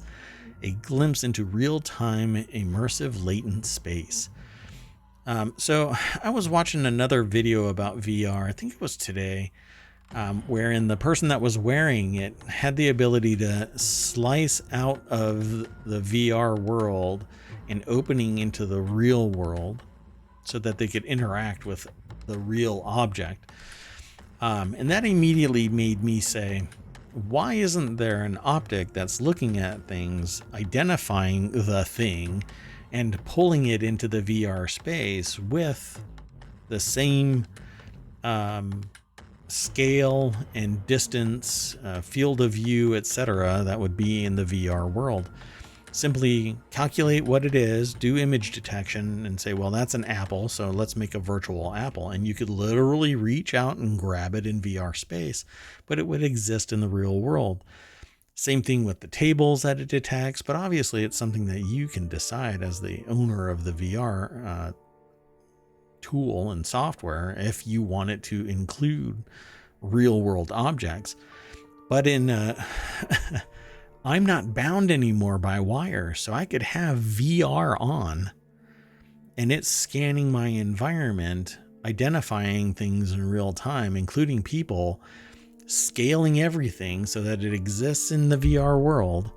a glimpse into real-time, immersive, latent space. So I was watching another video about VR, I think it was today, wherein the person that was wearing it had the ability to slice out of the VR world and opening into the real world so that they could interact with the real object. And that immediately made me say, why isn't there an optic that's looking at things, identifying the thing, and pulling it into the VR space with the same scale and distance, field of view, etc., that would be in the VR world? Simply calculate what it is, do image detection, and say, well, that's an apple, so let's make a virtual apple. And you could literally reach out and grab it in VR space, but it would exist in the real world. Same thing with the tables that it detects, but obviously it's something that you can decide as the owner of the VR tool and software if you want it to include real world objects. But in I'm not bound anymore by wire, so I could have VR on and it's scanning my environment, identifying things in real time, including people, scaling everything so that it exists in the VR world,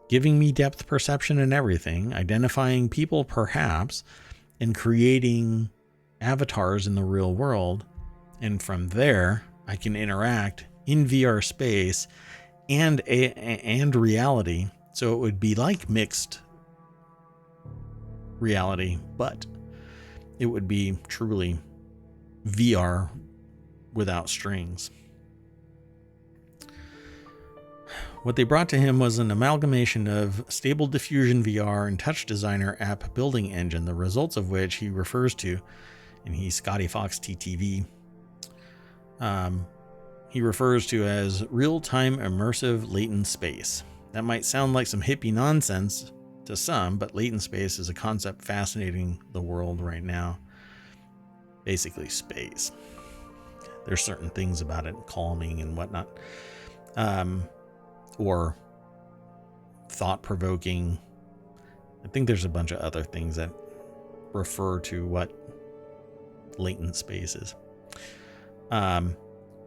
giving me depth perception and everything, identifying people perhaps, and creating avatars in the real world. And from there, I can interact in VR space and reality. So it would be like mixed reality, but it would be truly VR without strings. What they brought to him was an amalgamation of Stable Diffusion VR and Touch Designer app building engine, the results of which he refers to, and he's Scotty Fox TTV. He refers to as real-time immersive latent space. That might sound like some hippie nonsense to some, but latent space is a concept fascinating the world right now. Basically space. There's certain things about it, calming and whatnot. Or thought-provoking. I think there's a bunch of other things that refer to what latent space is.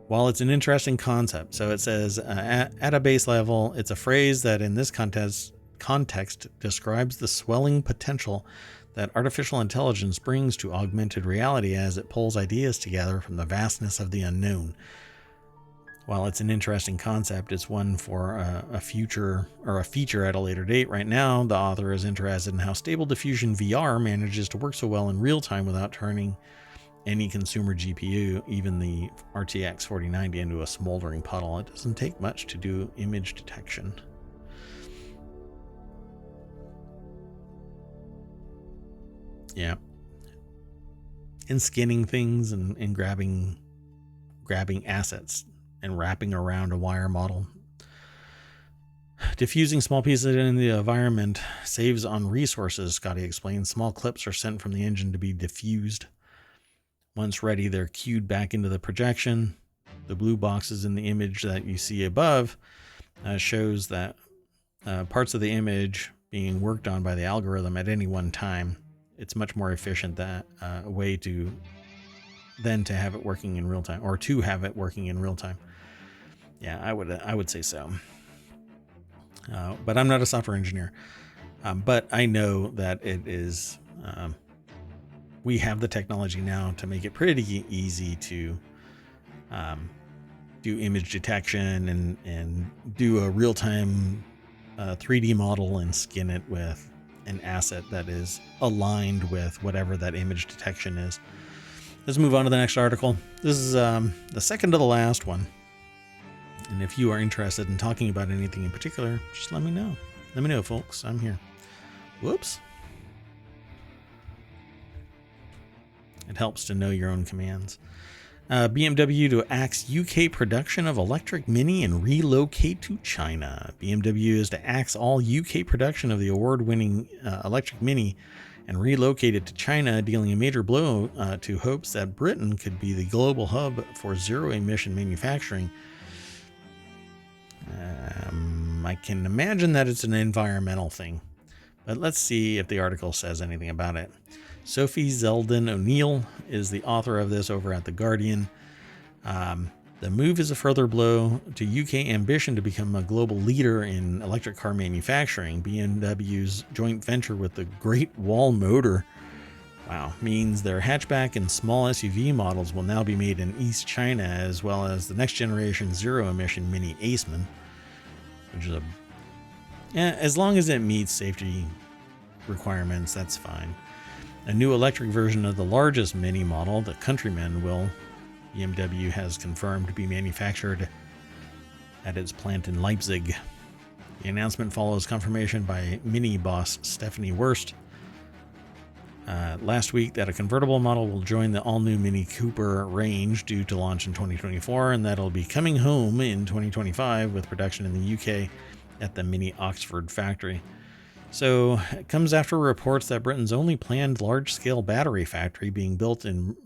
While it's an interesting concept, so it says at a base level, it's a phrase that in this context describes the swelling potential that artificial intelligence brings to augmented reality as it pulls ideas together from the vastness of the unknown. While it's an interesting concept, it's one for a future or a feature at a later date. Right now, the author is interested in how Stable Diffusion VR manages to work so well in real time without turning any consumer GPU, even the RTX 4090, into a smoldering puddle. It doesn't take much to do image detection. Yeah. And skinning things and grabbing assets and wrapping around a wire model. Diffusing small pieces in the environment saves on resources, Scotty explains. Small clips are sent from the engine to be diffused. Once ready, they're queued back into the projection. The blue boxes in the image that you see above shows that parts of the image being worked on by the algorithm at any one time. It's much more efficient that way to have it working in real time, or to have it working in real time. Yeah, I would say so. But I'm not a software engineer. But I know that it is. We have the technology now to make it pretty easy to do image detection and do a real-time 3D model and skin it with an asset that is aligned with whatever that image detection is. Let's move on to the next article. This is the second to the last one. And if you are interested in talking about anything in particular, just let me know. Let me know, folks. I'm here. Whoops. It helps to know your own commands. BMW to axe UK production of electric Mini and relocate to China. BMW is to axe all UK production of the award-winning electric Mini and relocated to China, dealing a major blow to hopes that Britain could be the global hub for zero-emission manufacturing. I can imagine that it's an environmental thing, but let's see if the article says anything about it. Sophie Zeldin O'Neill is the author of this over at The Guardian. The move is a further blow to UK ambition to become a global leader in electric car manufacturing. BMW's joint venture with the Great Wall Motor, means their hatchback and small SUV models will now be made in East China, as well as the next generation zero-emission Mini Aceman, which is as long as it meets safety requirements, that's fine. A new electric version of the largest Mini model, the Countryman, will, BMW has confirmed, to be manufactured at its plant in Leipzig. The announcement follows confirmation by Mini boss Stephanie Wurst last week that a convertible model will join the all-new Mini Cooper range, due to launch in 2024, and that'll be coming home in 2025 with production in the UK at the Mini Oxford factory. So it comes after reports that Britain's only planned large-scale battery factory, being built in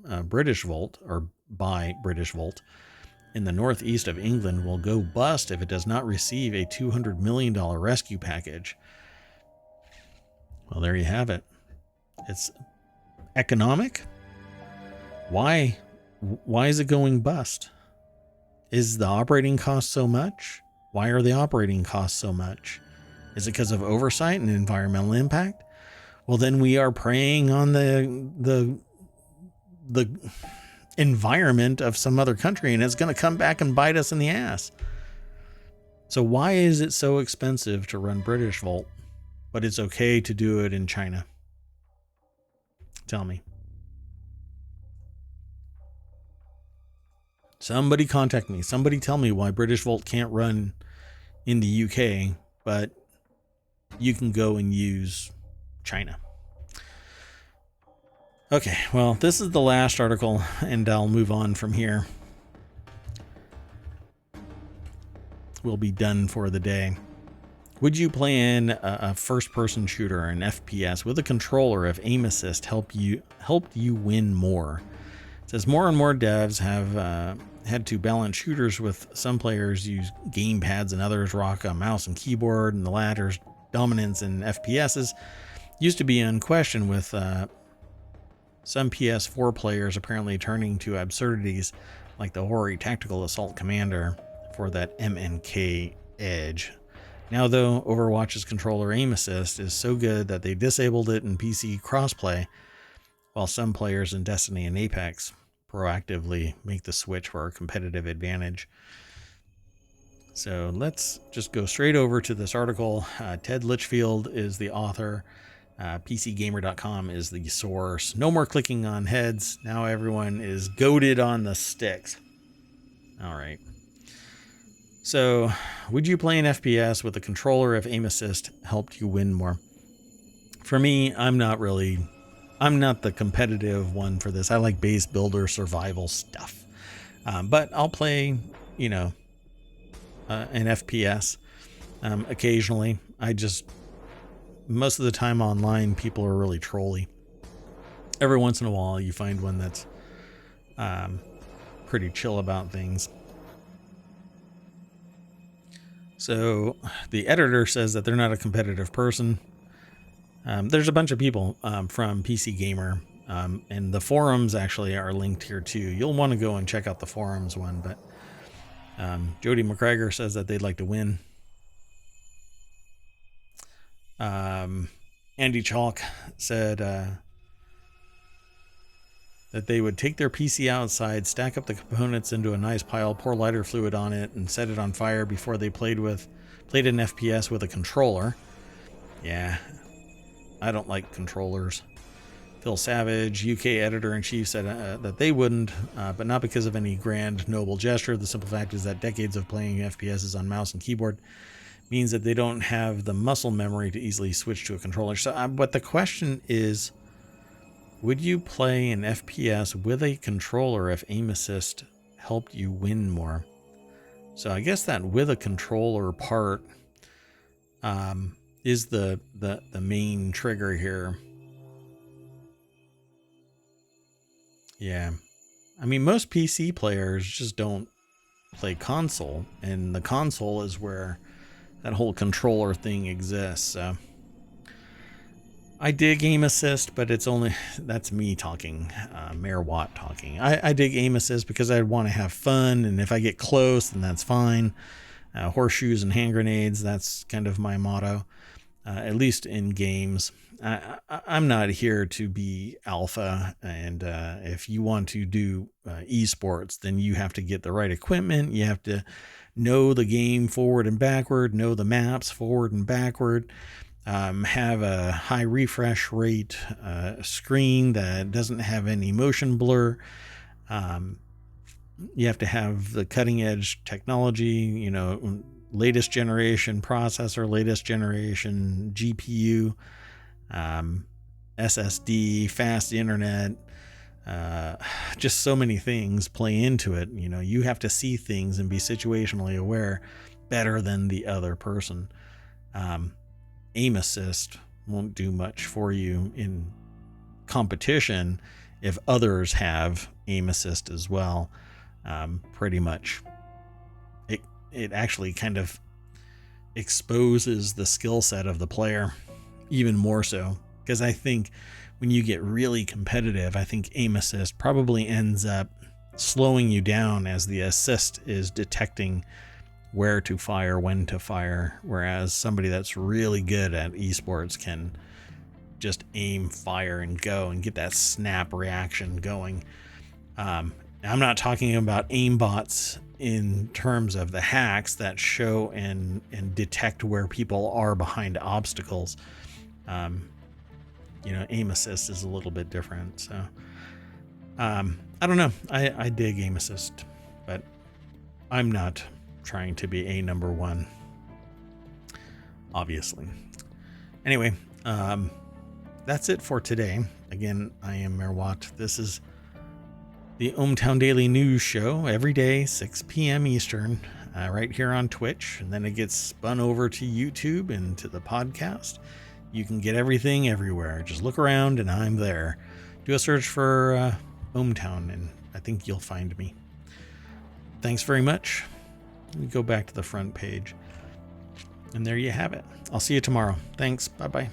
by British Volt in the northeast of England, will go bust if it does not receive a $200 million rescue package. Well, there you have it. It's economic. Why is it going bust? Is the operating cost so much? Why are the operating costs so much? Is it because of oversight and environmental impact? Well, then we are preying on the environment of some other country, and it's going to come back and bite us in the ass. So why is it so expensive to run British Volt, but it's okay to do it in China? Tell me. Somebody contact me. Somebody tell me why British Volt can't run in the UK, but you can go and use China. Okay, well, this is the last article, and I'll move on from here. We'll be done for the day. Would you play in a first-person shooter, an FPS, with a controller if aim assist helped you win more? It says more and more devs have had to balance shooters, with some players use game pads and others rock a mouse and keyboard, and the latter's dominance in FPSs used to be unquestioned, with some PS4 players apparently turning to absurdities like the Hori Tactical Assault Commander for that MNK edge. Now, though, Overwatch's controller aim assist is so good that they disabled it in PC crossplay, while some players in Destiny and Apex proactively make the switch for a competitive advantage. So let's just go straight over to this article. Ted Litchfield is the author. PCGamer.com is the source. No more clicking on heads. Now everyone is goated on the sticks. All right. So, would you play an FPS with a controller if aim assist helped you win more? For me, I'm not the competitive one for this. I like base builder survival stuff. But I'll play, an FPS occasionally. Most of the time online, people are really trolly. Every once in a while, you find one that's pretty chill about things. So the editor says that they're not a competitive person. There's a bunch of people from PC Gamer, and the forums actually are linked here too. You'll want to go and check out the forums one, but Jody McGregor says that they'd like to win. Andy Chalk said that they would take their PC outside, stack up the components into a nice pile, pour lighter fluid on it, and set it on fire before they played an FPS with a controller. Yeah, I don't like controllers. Phil Savage, UK editor-in-chief, said that they wouldn't, but not because of any grand, noble gesture. The simple fact is that decades of playing FPSs on mouse and keyboard means that they don't have the muscle memory to easily switch to a controller. So, but the question is, would you play an FPS with a controller if aim assist helped you win more? So I guess that with a controller part is the main trigger here. Yeah. I mean, most PC players just don't play console, and the console is where that whole controller thing exists. So I dig aim assist, but that's me talking, Mayor Watt talking. I dig aim assist because I want to have fun, and if I get close, then that's fine. Horseshoes and hand grenades, that's kind of my motto, at least in games. I'm not here to be alpha, and if you want to do esports, then you have to get the right equipment. You have to know the game forward and backward, know the maps forward and backward, have a high refresh rate screen that doesn't have any motion blur. You have to have the cutting edge technology, latest generation processor, latest generation GPU, SSD, fast internet, just so many things play into it. You have to see things and be situationally aware better than the other person. Aim assist won't do much for you in competition if others have aim assist as well. Pretty much it actually kind of exposes the skill set of the player even more so, because I think when you get really competitive, I think aim assist probably ends up slowing you down, as the assist is detecting where to fire, when to fire, whereas somebody that's really good at esports can just aim, fire, and go and get that snap reaction going. I'm not talking about aimbots in terms of the hacks that show and detect where people are behind obstacles. Aim assist is a little bit different. So I don't know. I dig aim assist, but I'm not trying to be a number one, obviously. Anyway, that's it for today. Again, I am Mayor Watt. This is the ohmTown Daily News Show every day, 6 p.m. Eastern, right here on Twitch. And then it gets spun over to YouTube and to the podcast. You can get everything everywhere. Just look around and I'm there. Do a search for ohmTown and I think you'll find me. Thanks very much. Let me go back to the front page. And there you have it. I'll see you tomorrow. Thanks. Bye-bye.